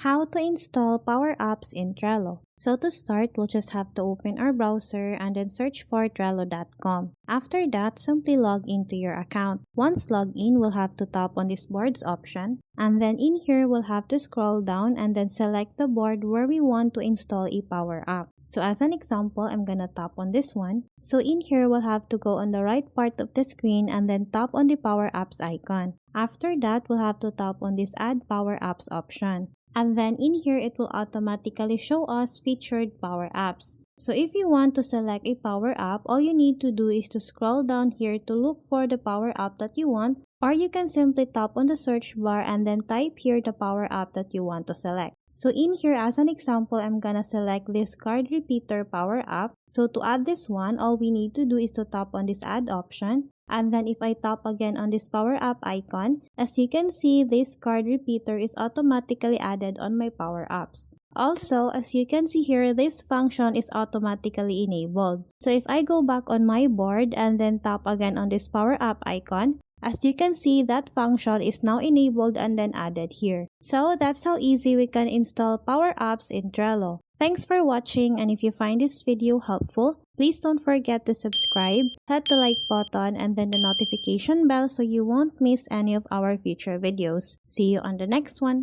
How to install Power-Ups in Trello. So to start, we'll just have to open our browser and then search for Trello.com. After that, simply log into your account. Once logged in, we'll have to tap on this boards option. And then in here, we'll have to scroll down and then select the board where we want to install a Power-Up. So as an example, I'm gonna tap on this one. So in here, we'll have to go on the right part of the screen and then tap on the Power-Ups icon. After that, we'll have to tap on this Add Power-Ups option. And then in here, it will automatically show us featured Power-Ups. So if you want to select a Power-Up, all you need to do is to scroll down here to look for the Power-Up that you want, or you can simply tap on the search bar and then type here the Power-Up that you want to select. So in here, as an example, I'm gonna select this card repeater Power-Up. So to add this one, all we need to do is to tap on this add option. And then if I tap again on this Power-Up icon, as you can see, this card repeater is automatically added on my Power-Ups. Also, as you can see here, this function is automatically enabled. So if I go back on my board and then tap again on this Power-Up icon, as you can see, that function is now enabled and then added here. So that's how easy we can install Power-Ups in Trello. Thanks for watching, and if you find this video helpful, please don't forget to subscribe, hit the like button, and then the notification bell so you won't miss any of our future videos. See you on the next one.